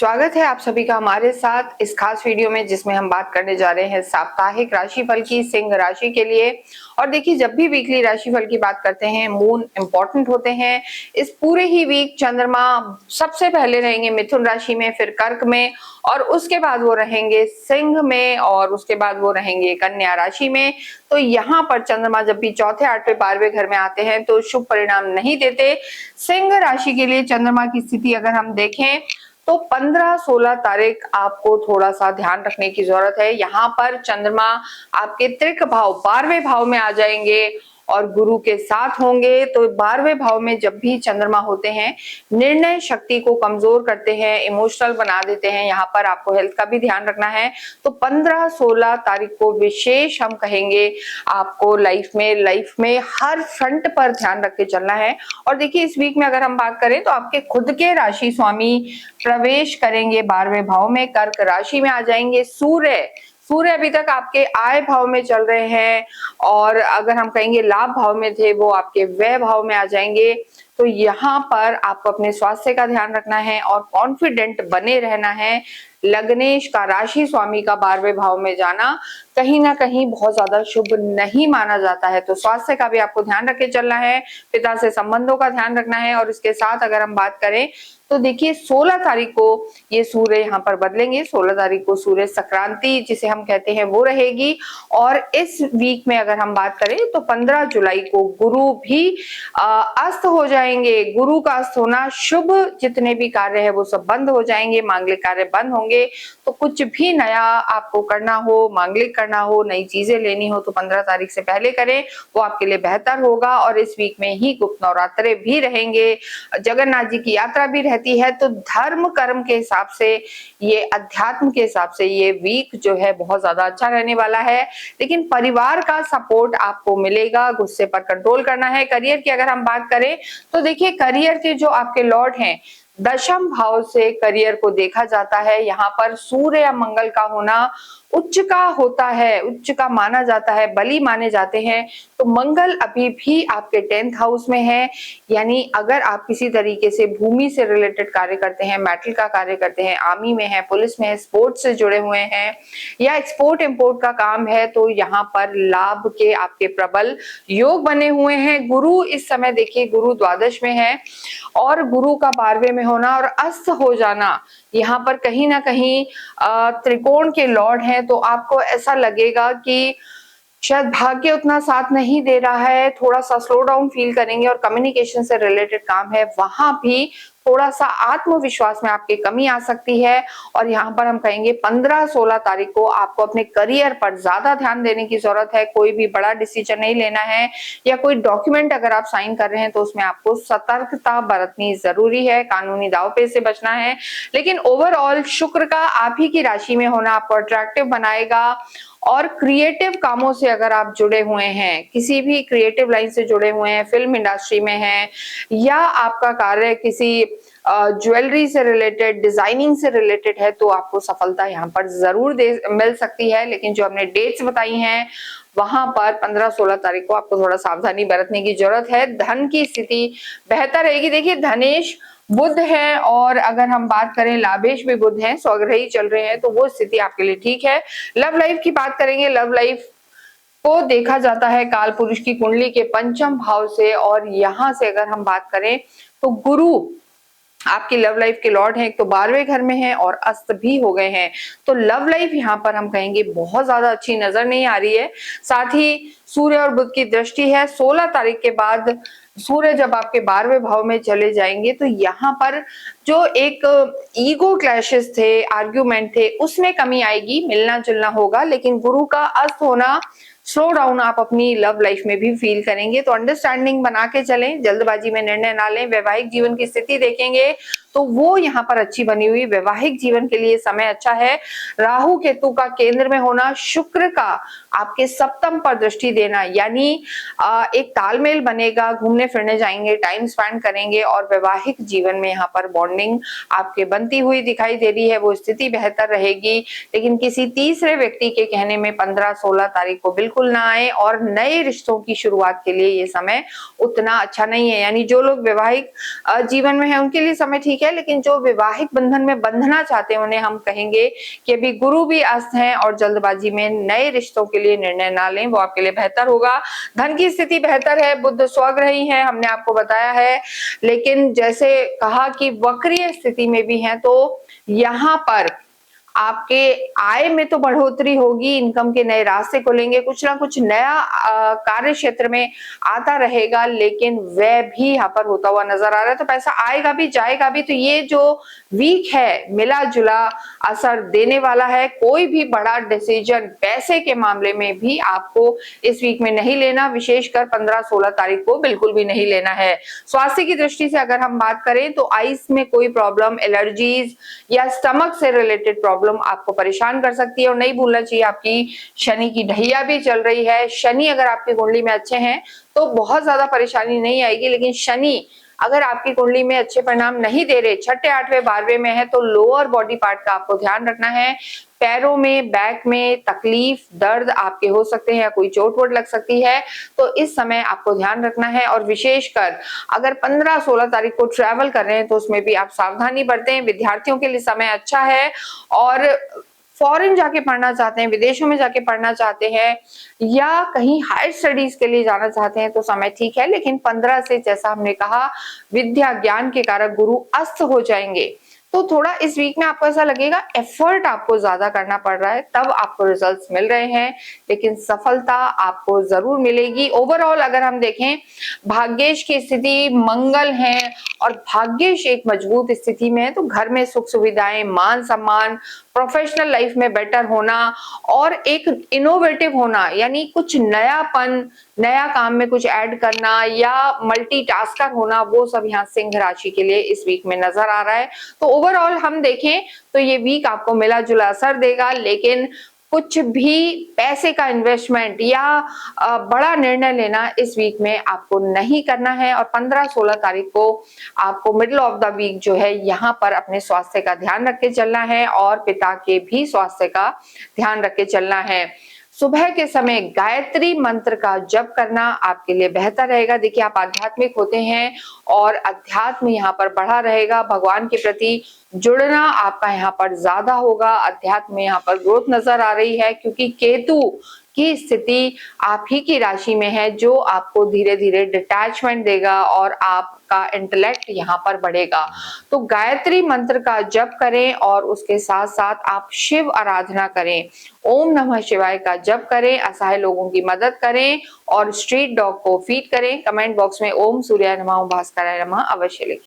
स्वागत है आप सभी का हमारे साथ इस खास वीडियो में, जिसमें हम बात करने जा रहे हैं साप्ताहिक राशिफल की सिंह राशि के लिए। और देखिए, जब भी वीकली राशिफल की बात करते हैं, मून इंपॉर्टेंट होते हैं। इस पूरे ही वीक चंद्रमा सबसे पहले रहेंगे मिथुन राशि में, फिर कर्क में, और उसके बाद वो रहेंगे सिंह में, और उसके बाद वो रहेंगे कन्या राशि में। तो यहाँ पर चंद्रमा जब भी चौथे, आठवें, 12वें घर में आते हैं तो शुभ परिणाम नहीं देते। सिंह राशि के लिए चंद्रमा की स्थिति अगर हम देखें तो 15-16 तारीख आपको थोड़ा सा ध्यान रखने की जरूरत है। यहाँ पर चंद्रमा आपके त्रिक भाव 12वें भाव में आ जाएंगे और गुरु के साथ होंगे। तो 12वें भाव में जब भी चंद्रमा होते हैं, निर्णय शक्ति को कमजोर करते हैं, इमोशनल बना देते हैं। यहाँ पर आपको हेल्थ का भी ध्यान रखना है। तो 15-16 तारीख को विशेष हम कहेंगे आपको लाइफ में हर फ्रंट पर ध्यान रख के चलना है। और देखिए, इस वीक में अगर हम बात करें तो आपके खुद के राशि स्वामी प्रवेश करेंगे 12वें भाव में, कर्क राशि में आ जाएंगे। सूर्य अभी तक आपके आय भाव में चल रहे हैं, और अगर हम कहेंगे लाभ भाव में थे, वो आपके व्यय भाव में आ जाएंगे। तो यहाँ पर आपको अपने स्वास्थ्य का ध्यान रखना है और कॉन्फिडेंट बने रहना है। लग्नेश का, राशि स्वामी का 12वें भाव में जाना कहीं ना कहीं बहुत ज्यादा शुभ नहीं माना जाता है। तो स्वास्थ्य का भी आपको ध्यान रख के चलना है, पिता से संबंधों का ध्यान रखना है। और इसके साथ अगर हम बात करें तो देखिए, 16 तारीख को ये सूर्य यहाँ पर बदलेंगे। 16 तारीख को सूर्य संक्रांति जिसे हम कहते हैं वो रहेगी। और इस वीक में अगर हम बात करें तो 15 जुलाई को गुरु भी अस्त हो जाएंगे। गुरु का अस्त होना शुभ, जितने भी कार्य है वो सब बंद हो जाएंगे, मांगलिक कार्य बंद होंगे। तो कुछ भी नया आपको करना हो, मांगलिक करना हो, नई चीजें लेनी हो तो 15 तारीख से पहले करें, वो आपके लिए बेहतर होगा। और इस वीक में ही गुप्त नवरात्रे भी रहेंगे, जगन्नाथ जी की यात्रा भी रहती है। तो धर्म कर्म के हिसाब से, ये अध्यात्म के हिसाब से ये वीक जो है बहुत ज्यादा अच्छा रहने वाला है। लेकिन परिवार का सपोर्ट आपको मिलेगा, गुस्से पर कंट्रोल करना है। करियर की अगर हम बात करें तो देखिए, करियर के जो आपके लॉर्ड हैं, दशम भाव से करियर को देखा जाता है। यहाँ पर सूर्य या मंगल का होना उच्च का होता है, उच्च का माना जाता है, बली माने जाते हैं। तो मंगल अभी भी आपके 10th हाउस में है। यानी अगर आप किसी तरीके से भूमि से रिलेटेड कार्य करते हैं, मेटल का कार्य करते हैं, आर्मी में है, पुलिस में है, स्पोर्ट्स से जुड़े हुए हैं, या एक्सपोर्ट इंपोर्ट का काम है, तो यहाँ पर लाभ के आपके प्रबल योग बने हुए हैं। गुरु इस समय देखिए, गुरु द्वादश में है, और गुरु का 12वें में होना और अस्त हो जाना, यहाँ पर कहीं ना कहीं त्रिकोण के लॉर्ड हैं। तो आपको ऐसा लगेगा कि शायद भाग्य उतना साथ नहीं दे रहा है, थोड़ा सा स्लो डाउन फील करेंगे। और कम्युनिकेशन से रिलेटेड काम है, वहां भी थोड़ा सा आत्मविश्वास में आपकी कमी आ सकती है। और यहाँ पर हम कहेंगे 15-16 तारीख को आपको अपने करियर पर ज्यादा ध्यान देने की जरूरत है। कोई भी बड़ा डिसीजन नहीं लेना है, या कोई डॉक्यूमेंट अगर आप साइन कर रहे हैं तो उसमें आपको सतर्कता बरतनी जरूरी है, कानूनी दांवपेच से बचना है। लेकिन ओवरऑल शुक्र का आप ही की राशि में होना आपको अट्रैक्टिव बनाएगा। और क्रिएटिव कामों से अगर आप जुड़े हुए हैं, किसी भी क्रिएटिव लाइन से जुड़े हुए हैं, फिल्म इंडस्ट्री में हैं, या आपका कार्य किसी ज्वेलरी से रिलेटेड, डिजाइनिंग से रिलेटेड है, तो आपको सफलता यहाँ पर जरूर मिल सकती है। लेकिन जो हमने डेट्स बताई हैं, वहां पर 15-16 तारीख को आपको थोड़ा सावधानी बरतने की जरूरत है। धन की स्थिति बेहतर रहेगी। देखिए, धनेश बुध है, और अगर हम बात करें लाभेश भी बुध है, स्वग्रही चल रहे हैं, तो वो स्थिति आपके लिए ठीक है। लव लाइफ की बात करेंगे, लव लाइफ को देखा जाता है काल पुरुष की कुंडली के पंचम भाव से। और यहाँ से अगर हम बात करें तो गुरु आपकी लव लाइफ के लॉर्ड हैं, एक तो 12वें घर में है और अस्त भी हो गए हैं। तो लव लाइफ यहाँ पर हम कहेंगे बहुत ज्यादा अच्छी नजर नहीं आ रही है। साथ ही सूर्य और बुध की दृष्टि है। 16 तारीख के बाद सूर्य जब आपके 12वें भाव में चले जाएंगे, तो यहाँ पर जो एक ईगो क्लैशेस थे, आर्ग्यूमेंट थे, उसमें कमी आएगी, मिलना जुलना होगा। लेकिन गुरु का अस्त होना, स्लो डाउन आप अपनी लव लाइफ में भी फील करेंगे। तो अंडरस्टैंडिंग बना के चलें, जल्दबाजी में निर्णय ना लें। वैवाहिक जीवन की स्थिति देखेंगे तो वो यहाँ पर अच्छी बनी हुई, वैवाहिक जीवन के लिए समय अच्छा है। राहु केतु का केंद्र में होना, शुक्र का आपके सप्तम पर दृष्टि देना, यानी एक तालमेल बनेगा, घूमने फिरने जाएंगे, टाइम स्पेंड करेंगे, और वैवाहिक जीवन में यहाँ पर बॉन्डिंग आपके बनती हुई दिखाई दे रही है, वो स्थिति बेहतर रहेगी। लेकिन किसी तीसरे व्यक्ति के कहने में 15-16 तारीख को बिल्कुल ना आए, और नए रिश्तों की शुरुआत के लिए ये समय उतना अच्छा नहीं है। यानी जो लोग वैवाहिक जीवन में है उनके लिए समय ठीक ठीक है, लेकिन जो विवाहिक बंधन में बंधना चाहते हैं उन्हें हम कहेंगे कि अभी गुरु भी अस्त हैं और जल्दबाजी में नए रिश्तों के लिए निर्णय ना लें, वो आपके लिए बेहतर होगा। धन की स्थिति बेहतर है, बुध स्वग्रही है, हमने आपको बताया है, लेकिन जैसे कहा कि वक्रीय स्थिति में भी है, तो यहाँ पर आपके आय में तो बढ़ोतरी होगी, इनकम के नए रास्ते खुलेंगे, कुछ ना कुछ नया कार्य क्षेत्र में आता रहेगा, लेकिन व्यय भी यहाँ पर होता हुआ नजर आ रहा है। तो पैसा आएगा भी जाएगा भी, तो ये जो वीक है मिला जुला असर देने वाला है। कोई भी बड़ा डिसीजन पैसे के मामले में भी आपको इस वीक में नहीं लेना, विशेषकर 15-16 तारीख को बिल्कुल भी नहीं लेना है। स्वास्थ्य की दृष्टि से अगर हम बात करें तो आइस में कोई प्रॉब्लम, एलर्जीज या स्टमक से रिलेटेड प्रॉब्लम आपको परेशान कर सकती है। और नहीं भूलना चाहिए आपकी शनि की ढैया भी चल रही है। शनि अगर आपकी कुंडली में अच्छे हैं तो बहुत ज्यादा परेशानी नहीं आएगी, लेकिन शनि अगर आपकी कुंडली में अच्छे परिणाम नहीं दे रहे, छठे, आठवें, 12वें में है, तो लोअर बॉडी पार्ट का आपको ध्यान रखना है। पैरों में, बैक में तकलीफ, दर्द आपके हो सकते हैं या कोई चोट वोट लग सकती है, तो इस समय आपको ध्यान रखना है। और विशेषकर अगर 15-16 तारीख को ट्रैवल कर रहे हैं तो उसमें भी आप सावधानी बरतें। विद्यार्थियों के लिए समय अच्छा है, और फॉरेन जाके पढ़ना चाहते हैं, विदेशों में जाके पढ़ना चाहते हैं या कहीं हायर स्टडीज के लिए जाना चाहते हैं तो समय ठीक है, लेकिन 15 से, जैसा हमने कहा, विद्या ज्ञान के कारक गुरु अस्त हो जाएंगे, तो थोड़ा इस वीक में आपको ऐसा लगेगा एफर्ट आपको ज्यादा करना पड़ रहा है, तब आपको रिजल्ट्स मिल रहे हैं, लेकिन सफलता आपको जरूर मिलेगी। ओवरऑल अगर हम देखें, भाग्येश की स्थिति मंगल है और भाग्येश एक मजबूत स्थिति में है, तो घर में सुख सुविधाएं, मान सम्मान, प्रोफेशनल लाइफ में बेटर होना और एक इनोवेटिव होना, यानी कुछ नयापन, नया काम में कुछ ऐड करना या मल्टीटास्कर होना, वो सब यहाँ सिंह राशि के लिए इस वीक में नजर आ रहा है। तो ओवरऑल हम देखें तो ये वीक आपको मिला जुला असर देगा, लेकिन कुछ भी पैसे का इन्वेस्टमेंट या बड़ा निर्णय लेना इस वीक में आपको नहीं करना है। और 15-16 तारीख को आपको मिडिल ऑफ द वीक जो है यहाँ पर अपने स्वास्थ्य का ध्यान रख के चलना है और पिता के भी स्वास्थ्य का ध्यान रख के चलना है। सुबह के समय गायत्री मंत्र का जप करना आपके लिए बेहतर रहेगा। देखिए, आप आध्यात्मिक होते हैं और अध्यात्म यहाँ पर बढ़ा रहेगा, भगवान के प्रति जुड़ना आपका यहाँ पर ज्यादा होगा, अध्यात्म में यहाँ पर ग्रोथ नजर आ रही है, क्योंकि केतु की स्थिति आप ही की राशि में है, जो आपको धीरे धीरे डिटैचमेंट देगा और आपका इंटेलेक्ट यहाँ पर बढ़ेगा। तो गायत्री मंत्र का जप करें और उसके साथ साथ आप शिव आराधना करें, ओम नमः शिवाय का जप करें, असहाय लोगों की मदद करें और स्ट्रीट डॉग को फीड करें। कमेंट बॉक्स में ओम सूर्याय नमः, ओम भास्कराय नमः अवश्य लिखें।